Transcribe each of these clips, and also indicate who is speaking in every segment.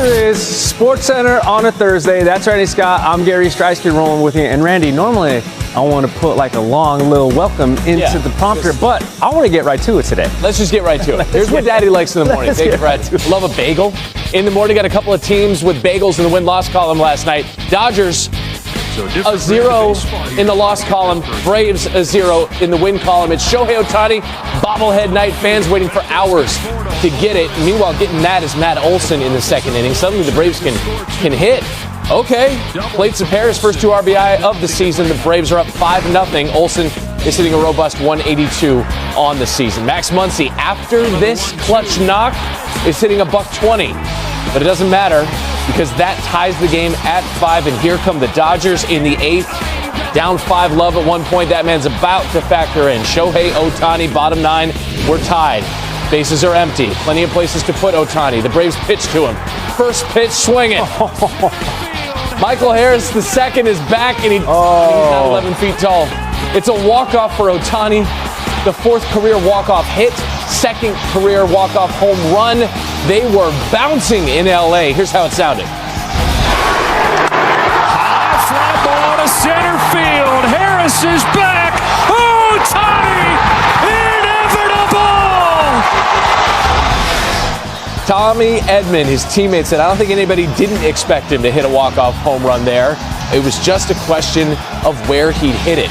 Speaker 1: Here is Sports Center on a Thursday. That's Randy Scott. I'm Gary Streisky rolling with you. And Randy, normally I want to put like a long little welcome into the prompter, but I want to get right to it today.
Speaker 2: Let's just get right to it. Here's what Daddy likes in the morning. Take a breath. Love a bagel. In the morning, got a couple of teams with bagels in the win-loss column last night. Dodgers, a 0 in the loss column. Braves, a 0 in the win column. It's Shohei Ohtani, bobblehead night. Fans waiting for hours to get it. Meanwhile, getting mad is Matt Olson in the second inning. Suddenly the Braves can hit. Okay, plates of Paris, first 2 RBI of the season. The Braves are up 5-0. Olson is hitting a robust 182 on the season. Max Muncy, after this clutch knock, is hitting a $120. But it doesn't matter because that ties the game at 5. And here come the Dodgers in the 8th. Down 5 love at one point. That man's about to factor in. Shohei Ohtani, bottom 9. We're tied. Bases are empty. Plenty of places to put Ohtani. The Braves pitch to him. First pitch swinging. Michael Harris, the second, is back, and he's not 11 feet tall. It's a walk-off for Ohtani. The 4th career walk-off hit. 2nd career walk-off home run. They were bouncing in L.A. Here's how it sounded.
Speaker 3: High fly ball to center field. Harris is back. Ohtani! Inevitable!
Speaker 2: Tommy Edman, his teammate, said, I don't think anybody didn't expect him to hit a walk-off home run there. It was just a question of where he'd hit it.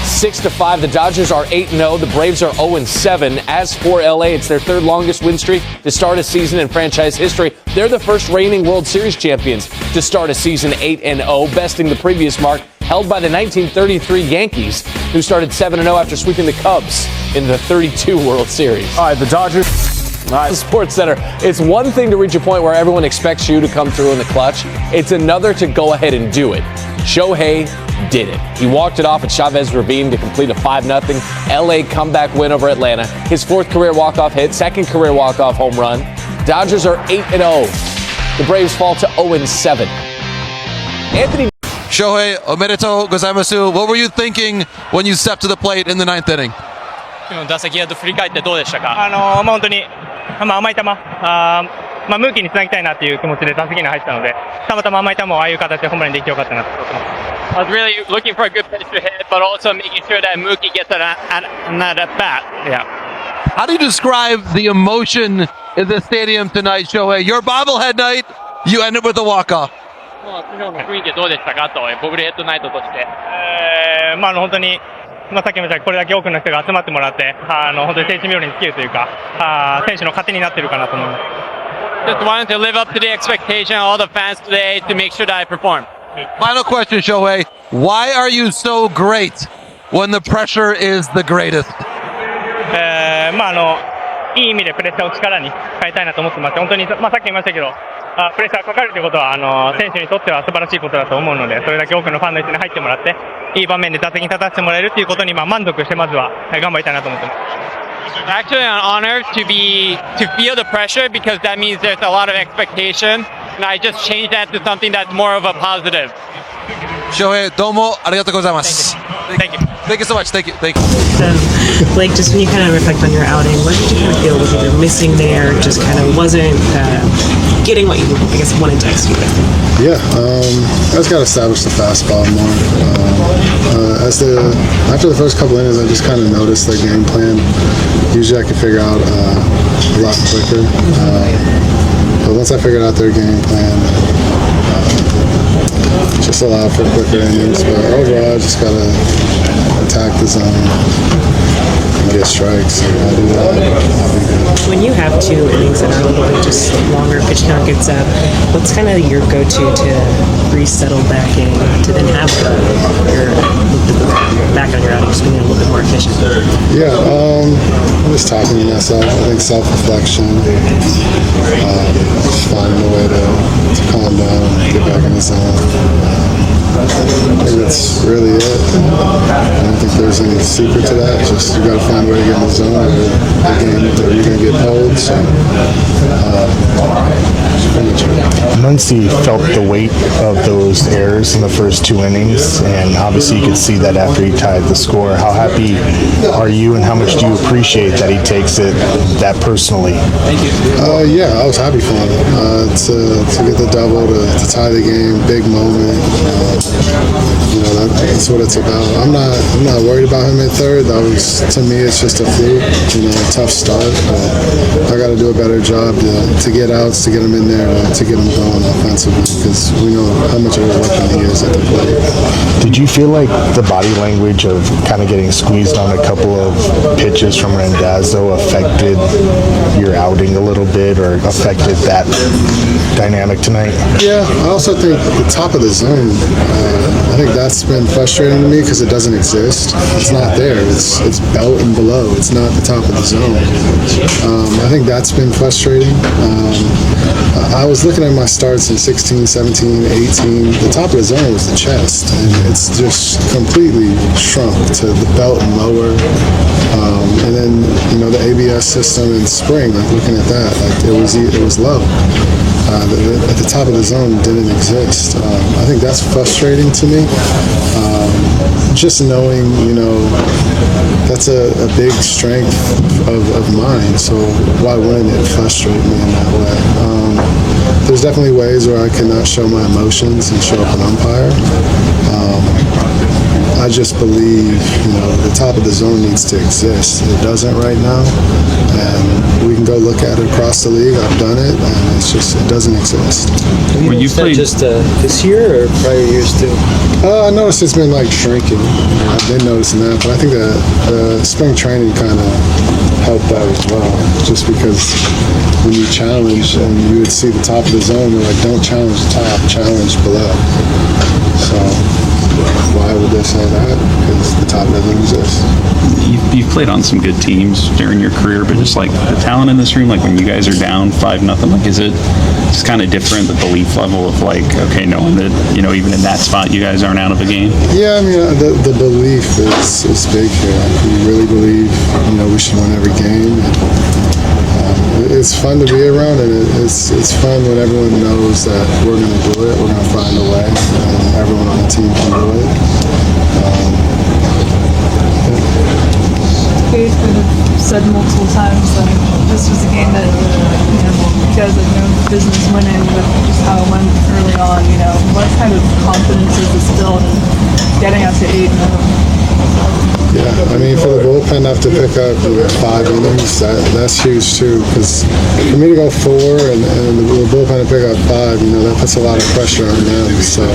Speaker 2: 6-5, the Dodgers are 8-0. The Braves are 0-7. As for LA, it's their 3rd longest win streak to start a season in franchise history. They're the first reigning World Series champions to start a season 8-0, besting the previous mark held by the 1933 Yankees, who started 7-0 after sweeping the Cubs in the 32 World Series.
Speaker 1: All right, the Dodgers.
Speaker 2: All right, Sports Center. It's one thing to reach a point where everyone expects you to come through in the clutch. It's another to go ahead and do it. Shohei did it. He walked it off at Chavez Ravine to complete a 5-0 LA comeback win over Atlanta. His 4th career walk-off hit, 2nd career walk-off home run. Dodgers are 8-0. The Braves fall to 0-7. Anthony
Speaker 4: Shohei, omedetou gozaimasu. What were you thinking when you stepped to the plate in the 9th inning?
Speaker 5: 打席を振り返ってどうでしたか？
Speaker 6: 本当に甘い球、ムーキーにつなぎたいなっていう気持ちで打席に入ったので、たまたま甘い球をああいう形でホームランにできてよかったなと思ってます。
Speaker 5: I was really looking for a good pitch to hit, but also making sure that Mookie gets another at bat. Yeah.
Speaker 4: How do you describe the emotion in the stadium tonight, Shohei? Your bobblehead night, you ended with a walk-off.
Speaker 5: 昨日の雰囲気どうでしたかと、ボブルヘッドナイトとして。
Speaker 6: 本当に。さっきも言ったようにこれだけ多くの人が集まってもらって、本当に選手冥利に尽きるというか、選手の糧になっているかなと思います。
Speaker 5: Just wanted to live up to the expectation of all the fans today to make sure that I perform.
Speaker 4: Final question, Shohei. Why are you so great when the pressure is the greatest?
Speaker 6: いい意味でプレッシャーを力に変えたいなと思ってます。本当に、さっき言いましたけど、プレッシャーがかかるということは選手にとっては素晴らしいことだと思うので、それだけ多くのファンの人に入ってもらって、いい場面で打席に立たせてもらえるということに満足してまずは頑張りたいなと思ってます。
Speaker 5: Actually, an honor to feel the pressure because that means there's a lot of expectation, and I just changed that to something that's more of a positive.
Speaker 4: Shohei, domo arigatou gozaimasu.
Speaker 5: Thank you.
Speaker 4: Thank you so much. Thank you. Thank you.
Speaker 7: Blake, just when you kind of reflect on your outing, what did you kind of feel was either missing there, just kind of wasn't getting what you, I guess, wanted to execute with?
Speaker 8: Yeah, I just got to establish the fastball more. After the first couple innings, I just kind of noticed the game plan. Usually I can figure out a lot quicker. But once I figured out their game plan, just allow for quicker innings. But overall, I just got to attack the zone and get strikes. I'll do that. I'll be good.
Speaker 7: When you have 2 innings that are a little bit just longer, pitch count gets up, what's kind of your go-to to resettle back in, to then have your back on your outing, just being a little bit more efficient?
Speaker 8: Yeah, I'm just talking to myself. I think self-reflection, just finding a way to calm down and get back in the zone. I think that's really it. I don't think there's any secret to that. It's just you got to find a way to get in the zone or the game or you're going to get pulled. So, pretty much it.
Speaker 9: Muncy felt the weight of those errors in the first 2 innings, and obviously you could see that after he tied the score. How happy are you, and how much do you appreciate that he takes it that personally?
Speaker 8: Yeah, I was happy for him to get the double, to tie the game, big moment. That's what it's about. I'm not worried about him at third. That was, to me, it's just a fluke. Tough start, but I got to do a better job to get outs, to get him in there, to get him going offensively, because we know how much of a weapon he is at the plate.
Speaker 9: Did you feel like the body language of kind of getting squeezed on a couple of pitches from Randazzo affected your outing a little bit, or affected that dynamic tonight?
Speaker 8: Yeah, I also think the top of the zone, I think that's been frustrating to me because it doesn't exist. It's not there. It's belt and below. It's not the top of the zone. I think that's been frustrating. I was looking at my starts in 16, 17, 18. The top of the zone was the chest, and it's just completely shrunk to the belt and lower. And then the ABS system in spring, like looking at that, like it was low. At the top of the zone didn't exist. I think that's frustrating to me. Just knowing, that's a big strength of mine. So why wouldn't it frustrate me in that way? There's definitely ways where I cannot show my emotions and show up an umpire. I just believe, the top of the zone needs to exist. It doesn't right now, and we can go look at it across the league. I've done it, and it doesn't exist.
Speaker 10: When you played just this year or prior years too?
Speaker 8: I noticed it's been shrinking. I've been noticing that, but I think the spring training kind of helped that as well. Just because when you challenge and you would see the top of the zone, you're like, don't challenge the top, challenge below. So why would they say that? Because the top doesn't exist.
Speaker 10: You've played on some good teams during your career, but just the talent in this room, when you guys are down 5-0, is it just kind of different, the belief level of okay, knowing that even in that spot you guys aren't out of a game?
Speaker 8: Yeah, I mean the belief is big here. We really believe we should win every game. It's fun to be around, and it's fun when everyone knows that we're going to do it. We're going to find a way, and everyone on the team can do it.
Speaker 11: You've kind of said multiple times that this was a game that you guys had no business winning, but just how it went early on. What kind of confidence is instilled in getting up to 8-0?
Speaker 8: Yeah, I mean, for the bullpen to have to pick up 5 innings, that's huge too. Because for me to go 4 and the bullpen to pick up 5, that puts a lot of pressure on them. So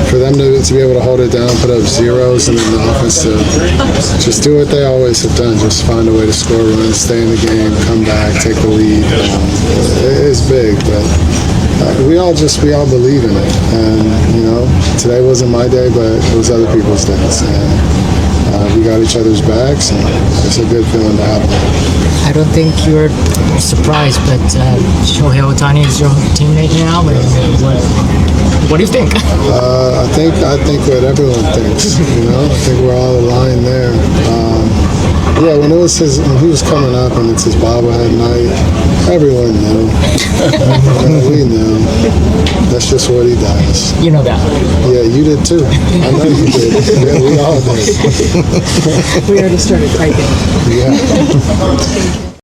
Speaker 8: for them to be able to hold it down, put up zeros, and then the offense to just do what they always have done, just find a way to score runs, stay in the game, come back, take the lead. It's big, but we all believe in it. And today wasn't my day, but it was other people's days. And we got each other's backs, and it's a good feeling to have that.
Speaker 12: I don't think you're surprised, but Shohei Ohtani is your teammate now. What do you think?
Speaker 8: I think what everyone thinks. I think we're all aligned there. Yeah, when he was coming up and it's his bobblehead night, everyone knew. We knew. That's just what he does.
Speaker 12: You know that.
Speaker 8: Yeah, you did too. I know you did. Yeah, we all did.
Speaker 12: We already started fighting.
Speaker 8: Yeah.